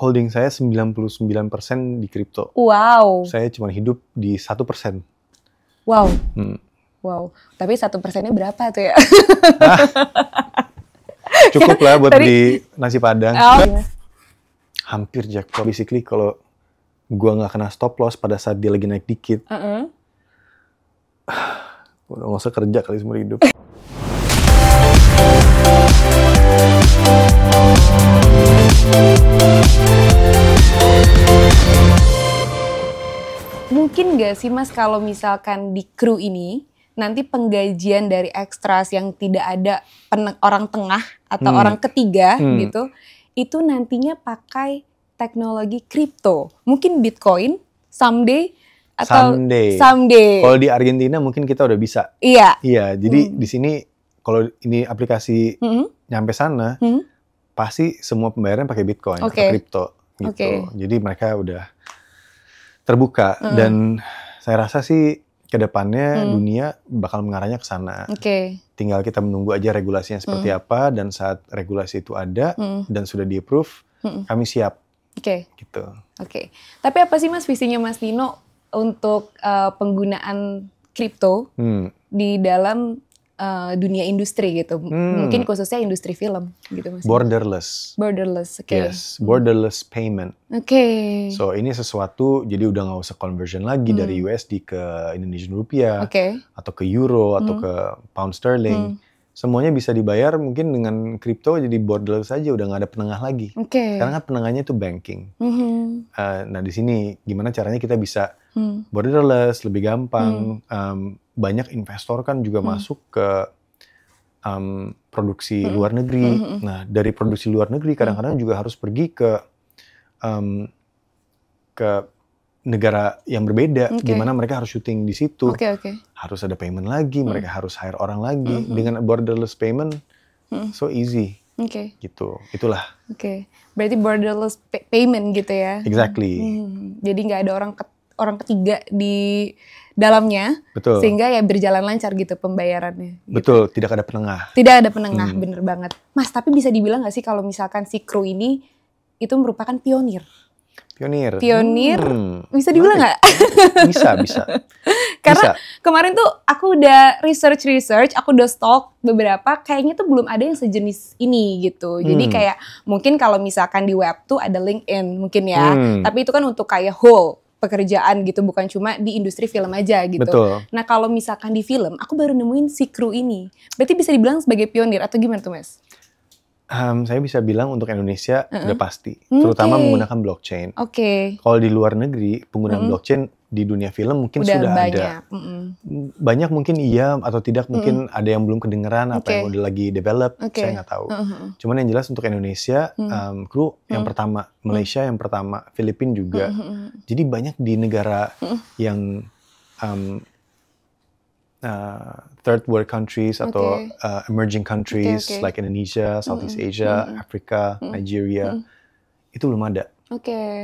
holding saya 99% di kripto. Wow. Saya cuma hidup di 1%. Wow. Wow. Tapi 1%-nya berapa tuh ya? Cukup lah buat beli nasi padang. Oh. Hampir jackpot. Basically kalau gua nggak kena stop loss pada saat dia lagi naik dikit, udah nggak usah kerja kali seumur hidup. Mungkin nggak sih Mas kalau misalkan di kru ini nanti penggajian dari ekstras yang tidak ada orang tengah atau orang ketiga gitu, itu nantinya pakai teknologi kripto, mungkin Bitcoin someday atau someday. Kalau di Argentina mungkin kita udah bisa. Iya. Iya, jadi di sini kalau ini aplikasi nyampe sana, pasti semua pembayaran pakai Bitcoin atau kripto gitu. Jadi mereka udah terbuka dan saya rasa sih kedepannya dunia bakal mengarahnya ke sana. Tinggal kita menunggu aja regulasinya seperti apa, dan saat regulasi itu ada dan sudah di-approve, kami siap. Gitu. Tapi apa sih Mas visinya Mas Nino untuk penggunaan kripto di dalam dunia industri gitu? Mungkin khususnya industri film gitu Mas. Borderless. Yes, borderless payment. So ini sesuatu, jadi udah nggak usah conversion lagi dari USD ke Indonesian rupiah, atau ke euro, atau ke pound sterling. Semuanya bisa dibayar mungkin dengan kripto, jadi borderless aja, udah nggak ada penengah lagi. Sekarang kan penengahnya itu banking. Nah di sini gimana caranya kita bisa borderless, lebih gampang. Banyak investor kan juga masuk ke produksi luar negeri. Nah dari produksi luar negeri kadang-kadang juga harus pergi ke negara yang berbeda, di mana mereka harus syuting di situ. Harus ada payment lagi, mereka harus hire orang lagi. Dengan borderless payment, so easy. Gitu, itulah. Berarti borderless payment gitu ya? Exactly. Jadi nggak ada orang ketiga di dalamnya, sehingga ya berjalan lancar gitu pembayarannya. Betul, tidak ada penengah. Tidak ada penengah, bener banget. Mas, tapi bisa dibilang nggak sih kalau misalkan si kru ini itu merupakan pionir? Pionir, bisa dibilang nggak? Bisa. Karena kemarin tuh aku udah research, aku udah stalk beberapa, kayaknya tuh belum ada yang sejenis ini gitu. Jadi kayak mungkin kalau misalkan di web tuh ada LinkedIn mungkin ya, tapi itu kan untuk kayak whole pekerjaan gitu, bukan cuma di industri film aja gitu. Nah kalau misalkan di film, aku baru nemuin si kru ini. Berarti bisa dibilang sebagai pionir atau gimana tuh Mas? Saya bisa bilang untuk Indonesia udah pasti, terutama menggunakan blockchain. Kalau di luar negeri penggunaan blockchain di dunia film mungkin sudah ada. Banyak mungkin iya atau tidak, mungkin ada yang belum kedengeran apa yang udah lagi develop, saya nggak tahu. Cuman yang jelas untuk Indonesia, kru yang pertama, Malaysia yang pertama, Filipina juga. Jadi banyak di negara yang third world countries atau emerging countries like Indonesia, Southeast Asia, Afrika, Nigeria, itu belum ada.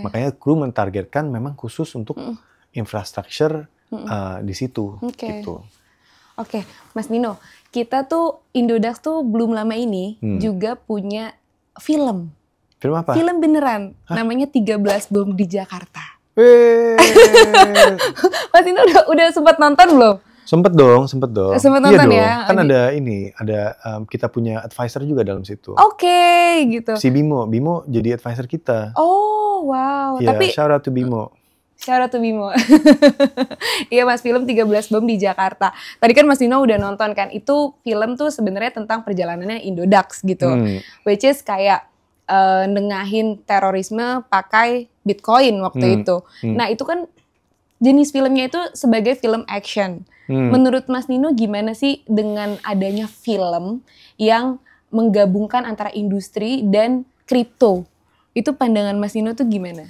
Makanya kru mentargetkan memang khusus untuk infrastruktur di situ. Gitu. Mas Nino, kita tuh Indodax tuh belum lama ini juga punya film. Film apa? Film beneran, namanya 13 Bom di Jakarta. Mas Nino udah sempat nonton belum? Sempet dong. Sempet nonton ya? Kan ada kita punya advisor juga dalam situ. Gitu. Si Bimo jadi advisor kita. Oh, wow. Ya, tapi shout out to Bimo. Iya Mas, film 13 Bom di Jakarta. Tadi kan Mas Nino udah nonton kan, itu film tuh sebenarnya tentang perjalanannya Indodax gitu. Which is kayak nengahin terorisme pakai Bitcoin waktu itu. Nah itu kan jenis filmnya itu sebagai film action. Menurut Mas Nino gimana sih dengan adanya film yang menggabungkan antara industri dan kripto? Itu pandangan Mas Nino tuh gimana?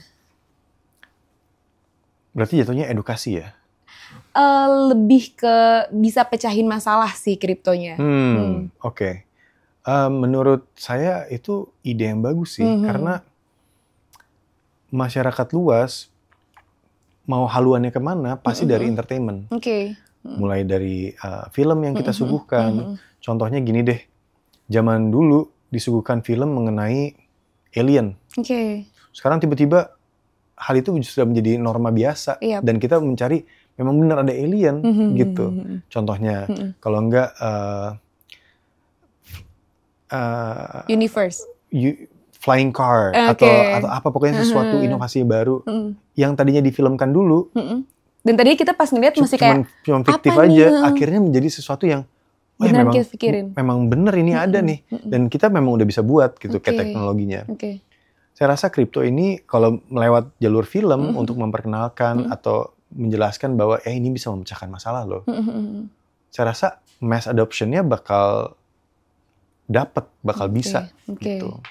Berarti jatuhnya edukasi ya? Lebih ke bisa pecahin masalah sih kriptonya. Menurut saya itu ide yang bagus sih, karena masyarakat luas mau haluannya kemana pasti dari entertainment. Mulai dari film yang kita suguhkan. Contohnya gini deh, zaman dulu disuguhkan film mengenai alien. sekarang tiba-tiba hal itu sudah menjadi norma biasa. Dan kita mencari memang benar ada alien gitu. Contohnya kalau enggak universe, flying car atau apa pokoknya sesuatu inovasi baru yang tadinya difilmkan dulu. Dan tadinya kita pas ngeliat masih kayak cuma fiktif aja, akhirnya menjadi sesuatu yang memang bener ini ada nih, dan kita memang udah bisa buat gitu kayak teknologinya. Saya rasa kripto ini kalau melewat jalur film untuk memperkenalkan atau menjelaskan bahwa ini bisa memecahkan masalah loh. Saya rasa mass adoption-nya bakal bisa gitu.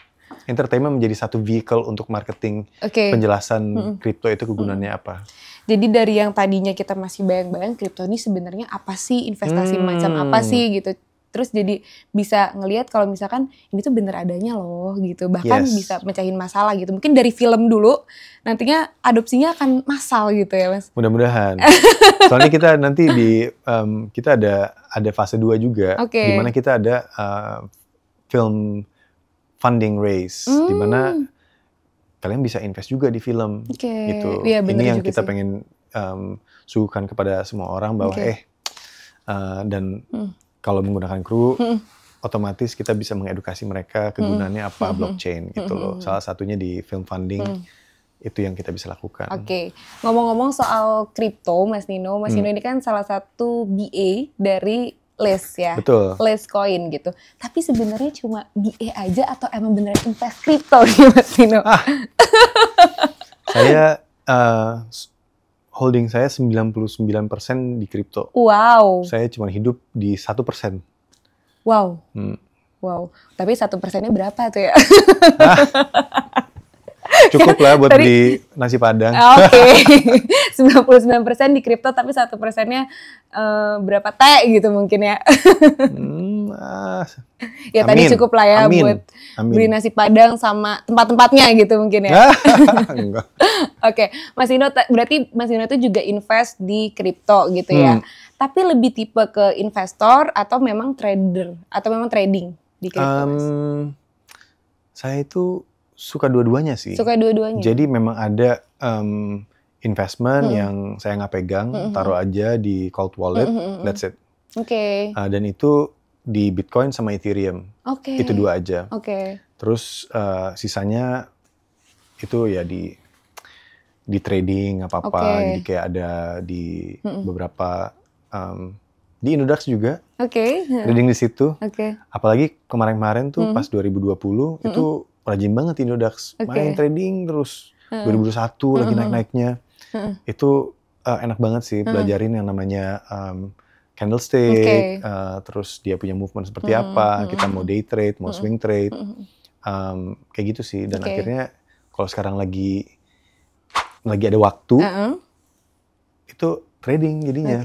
Entertainment menjadi satu vehicle untuk marketing penjelasan kripto itu kegunaannya apa. Jadi dari yang tadinya kita masih bayang-bayang kripto ini sebenarnya apa sih, investasi macam apa sih gitu. Terus jadi bisa ngelihat kalau misalkan ini tuh bener adanya loh gitu. Bahkan bisa mecahin masalah gitu. Mungkin dari film dulu nantinya adopsinya akan massal gitu ya Mas. Mudah-mudahan. Soalnya kita nanti kita ada fase 2 juga. Di mana kita ada film funding raise. Di mana kalian bisa invest juga di film gitu. Ini yang kita pengen suguhkan kepada semua orang bahwa dan kalau menggunakan kru otomatis kita bisa mengedukasi mereka kegunaannya apa blockchain gitu loh. Salah satunya di film funding itu yang kita bisa lakukan. Ngomong-ngomong soal kripto Mas Nino ini kan salah satu BA dari Lace ya. Betul. Lace Coin gitu. Tapi sebenarnya cuma BA aja atau emang beneran invest kripto nih Mas Nino? Saya holding saya 99% di kripto. Wow. Saya cuma hidup di 1%. Wow. Wow. Tapi 1%-nya berapa tuh ya? Cukup lah buat beli nasi padang. 99% di kripto tapi 1%-nya berapa teh gitu mungkin ya. Ya tadi cukup lah ya buat beli nasi padang sama tempat-tempatnya gitu mungkin ya. Enggak. Mas Nino berarti Mas Nino itu juga invest di kripto gitu ya. Tapi lebih tipe ke investor atau memang trader atau memang trading di kripto? Saya itu suka dua-duanya sih. Suka dua-duanya. Jadi memang ada investment yang saya nggak pegang, taruh aja di cold wallet, that's it. Dan itu di Bitcoin sama Ethereum. Itu 2 aja. Terus sisanya itu ya di trading apa-apa. Jadi kayak ada di beberapa di Indodax juga. Trading di situ. Apalagi kemarin-kemarin tuh pas 2020 itu rajin banget Indodax, main trading terus 2021 lagi naik-naiknya. Itu enak banget sih pelajarin yang namanya candlestick, terus dia punya movement seperti apa, kita mau day trade, mau swing trade, kayak gitu sih. Dan akhirnya kalau sekarang lagi ada waktu, itu trading jadinya.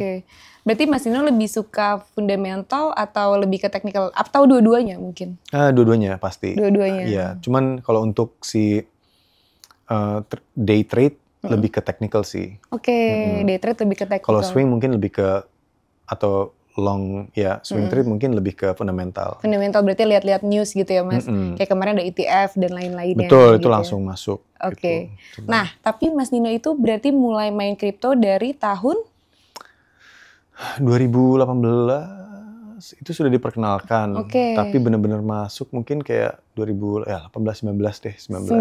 Berarti Mas Nino lebih suka fundamental atau lebih ke technical atau dua-duanya mungkin? Dua-duanya pasti. Dua-duanya. Iya, cuman kalau untuk si day trade lebih ke technical sih. Day trade lebih ke technical. Kalau swing mungkin lebih ke atau long swing trade mungkin lebih ke fundamental. Fundamental berarti lihat-lihat news gitu ya Mas. Kayak kemarin ada ETF dan lain-lainnya. Betul, itu gitu langsung masuk. Gitu. Nah, tapi Mas Nino itu berarti mulai main kripto dari tahun 2018 itu sudah diperkenalkan, tapi benar-benar masuk mungkin kayak 2018-19 deh, 19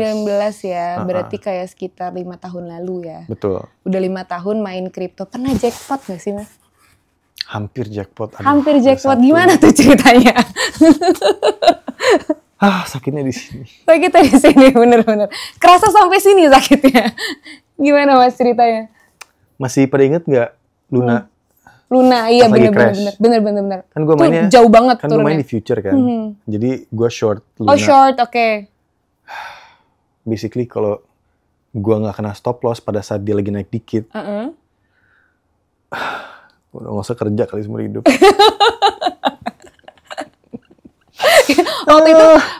ya, berarti kayak sekitar 5 tahun lalu ya. Betul. Udah 5 tahun main kripto, pernah jackpot gak sih Mas? Hampir jackpot. Hampir jackpot, gimana tuh ceritanya? Sakitnya di sini. Sakitnya di sini, bener-bener. Kerasa sampai sini sakitnya. Gimana Mas ceritanya? Masih pada inget nggak Luna? Luna, iya bener. Kan gue mainnya jauh banget kan gue main di future kan. Jadi gue short Luna. Oh short, Basically kalau gue nggak kena stop loss pada saat dia lagi naik dikit, udah nggak usah kerja kali seumur hidup.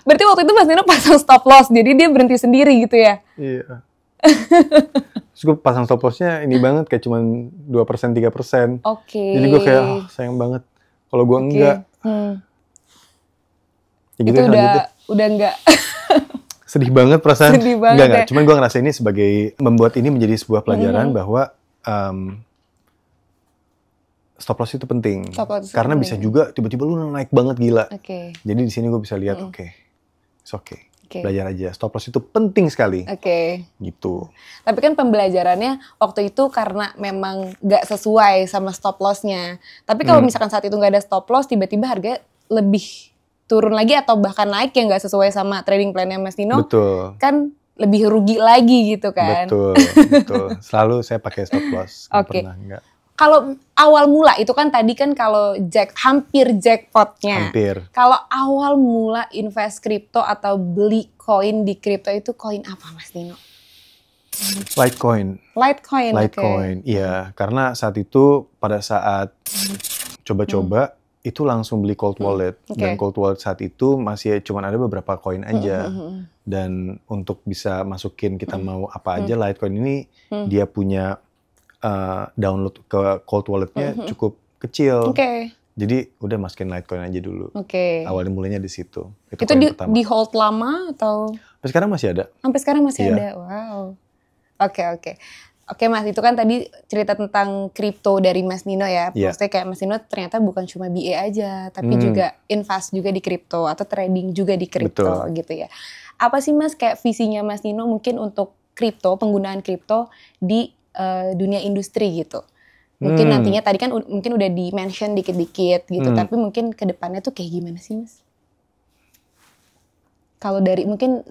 Berarti waktu itu Mas Nino pasang stop loss, jadi dia berhenti sendiri gitu ya? Iya. Terus gue pasang stop lossnya ini banget kayak cuma 2%, 3%. Jadi gue kayak sayang banget. Kalau gue enggak. Ya gitu itu udah enggak. Sedih banget perasaan. Sedih banget. Enggak. Cuman gue ngerasa ini sebagai membuat ini menjadi sebuah pelajaran bahwa stop loss itu penting. Karena bisa juga tiba-tiba lu naik banget gila. Jadi di sini gue bisa lihat it's okay. Belajar aja. Stop loss itu penting sekali. Gitu. Tapi kan pembelajarannya waktu itu karena memang nggak sesuai sama stop loss-nya. Tapi kalau misalkan saat itu nggak ada stop loss, tiba-tiba harga lebih turun lagi atau bahkan naik yang nggak sesuai sama trading plan-nya Mas Nino. Betul. Kan lebih rugi lagi gitu kan. Betul. Selalu saya pakai stop loss. Pernah enggak. Kalau awal mula itu kan tadi kan kalau hampir jackpotnya. Kalau awal mula invest kripto atau beli koin di kripto itu koin apa Mas Nino? Litecoin. Iya, karena saat itu pada saat coba-coba itu langsung beli cold wallet. Dan cold wallet saat itu masih cuma ada beberapa koin aja. Dan untuk bisa masukin kita mau apa aja, Litecoin ini dia punya download ke cold walletnya cukup kecil. Jadi udah masukin Litecoin aja dulu. Awalnya mulainya di situ. Itu di hold lama atau? Sampai sekarang masih ada. Sampai sekarang masih ada. Wow. Oke Mas, itu kan tadi cerita tentang kripto dari Mas Nino ya. Maksudnya kayak Mas Nino ternyata bukan cuma BA aja, tapi juga invest juga di kripto atau trading juga di kripto gitu ya. Apa sih Mas kayak visinya Mas Nino mungkin untuk kripto, penggunaan kripto di dunia industri gitu? Mungkin nantinya tadi kan mungkin udah di-mention dikit-dikit gitu, tapi mungkin ke depannya tuh kayak gimana sih Mas? Kalau dari mungkin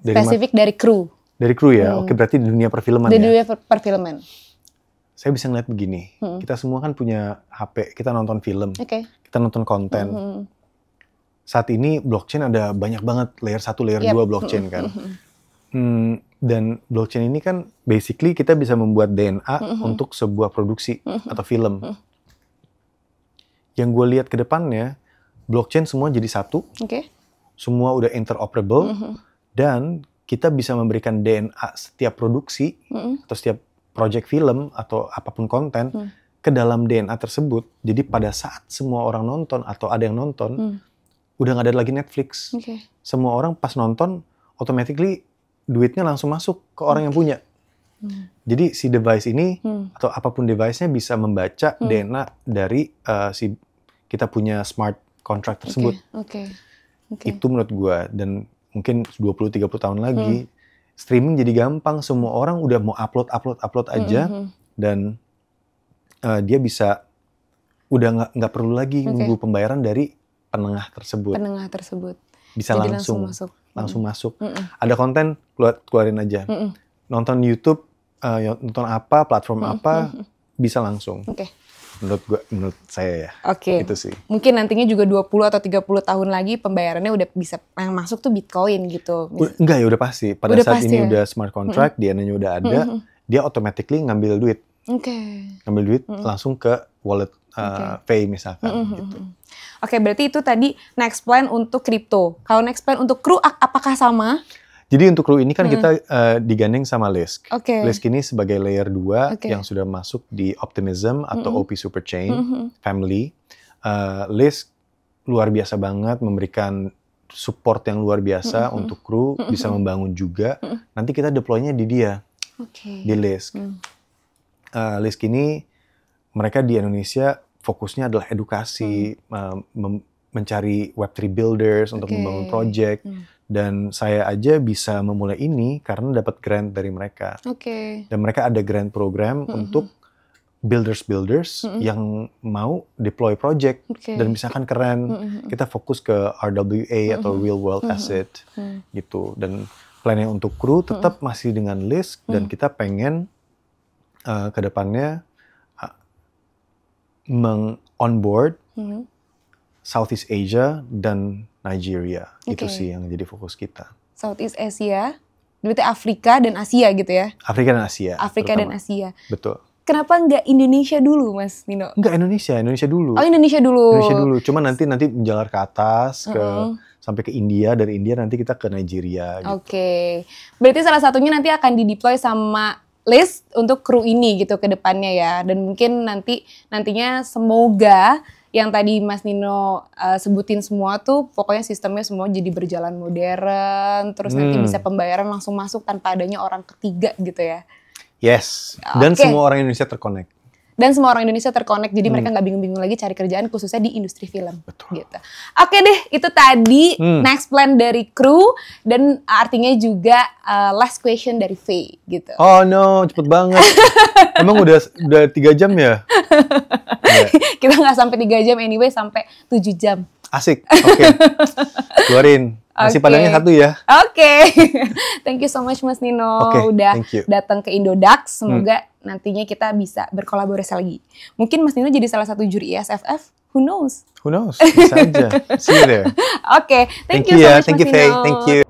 spesifik dari kru. Dari kru ya? Oke, berarti di dunia perfilman di dunia perfilman. Saya bisa ngeliat begini, kita semua kan punya HP, kita nonton film, kita nonton konten. Saat ini blockchain ada banyak banget, layer 1, layer 2 blockchain kan. Dan blockchain ini kan basically kita bisa membuat DNA untuk sebuah produksi atau film. Yang gue lihat ke depannya, blockchain semua jadi satu, semua udah interoperable, dan kita bisa memberikan DNA setiap produksi atau setiap project film atau apapun konten ke dalam DNA tersebut. Jadi pada saat semua orang nonton atau ada yang nonton, udah nggak ada lagi Netflix. Semua orang pas nonton, automatically duitnya langsung masuk ke orang yang punya. Jadi si device ini atau apapun device-nya bisa membaca DNA dari si kita punya smart contract tersebut. Itu menurut gue. Dan mungkin 20-30 tahun lagi streaming jadi gampang. Semua orang udah mau upload aja. Dan dia bisa udah nggak perlu lagi nunggu pembayaran dari penengah tersebut. Bisa jadi langsung masuk. Ada konten, keluarin aja. Nonton YouTube, nonton apa, platform apa, bisa langsung. Menurut saya ya. Itu sih. Mungkin nantinya juga 20 atau 30 tahun lagi pembayarannya udah bisa yang masuk tuh Bitcoin gitu. Enggak ya, udah pasti. Pada saat ini udah smart contract, DNA-nya udah ada, dia automatically ngambil duit. Ngambil duit langsung ke wallet Pay misalkan gitu. Berarti itu tadi next plan untuk kripto. Kalau next plan untuk kru apakah sama? Jadi untuk kru ini kan kita digandeng sama Lisk. Lisk ini sebagai layer 2 yang sudah masuk di Optimism atau OP Superchain family. Lisk luar biasa banget, memberikan support yang luar biasa untuk kru, bisa membangun juga. Nanti kita deploy-nya di dia, di Lisk. Lisk ini mereka di Indonesia fokusnya adalah edukasi, mencari Web3 builders untuk membangun project. Dan saya aja bisa memulai ini karena dapat grant dari mereka. Dan mereka ada grant program untuk builders yang mau deploy project. Dan misalkan keren, kita fokus ke RWA atau real world asset gitu. Dan plannya untuk kru tetap masih dengan Lisk, dan kita pengen ke depannya meng-onboard Southeast Asia dan Nigeria. Itu sih yang jadi fokus kita. Southeast Asia, berarti Afrika dan Asia gitu ya? Afrika dan Asia. Afrika dan Asia. Betul. Kenapa nggak Indonesia dulu, Mas Nino? Nggak, Indonesia dulu. Oh, Indonesia dulu. Indonesia dulu. Cuma nanti menjalar ke atas, sampai ke India. Dari India nanti kita ke Nigeria. Gitu. Berarti salah satunya nanti akan dideploy sama Lisk untuk kru ini gitu ke depannya ya. Dan mungkin nantinya semoga yang tadi Mas Nino sebutin semua tuh pokoknya sistemnya semua jadi berjalan modern, terus nanti bisa pembayaran langsung masuk tanpa adanya orang ketiga gitu ya. Yes, dan semua orang Indonesia terkonek. Dan semua orang Indonesia terkonek, jadi mereka nggak bingung-bingung lagi cari kerjaan, khususnya di industri film. Betul. Gitu. Oke deh, itu tadi next plan dari kru, dan artinya juga last question dari Faye gitu. Oh no, cepet banget. Emang udah 3 jam ya? Kita nggak sampai 3 jam anyway, sampai 7 jam. Asik, oke. Keluarin. Nasi padangnya 1 ya. Oke. Thank you so much Mas Nino udah datang ke Indodax. Semoga nantinya kita bisa berkolaborasi lagi. Mungkin Mas Nino jadi salah satu juri ISFF. Who knows? Who knows? Bisa aja. See you there. Oke. Thank you so much Mas Nino. Thank you Faye. Thank you.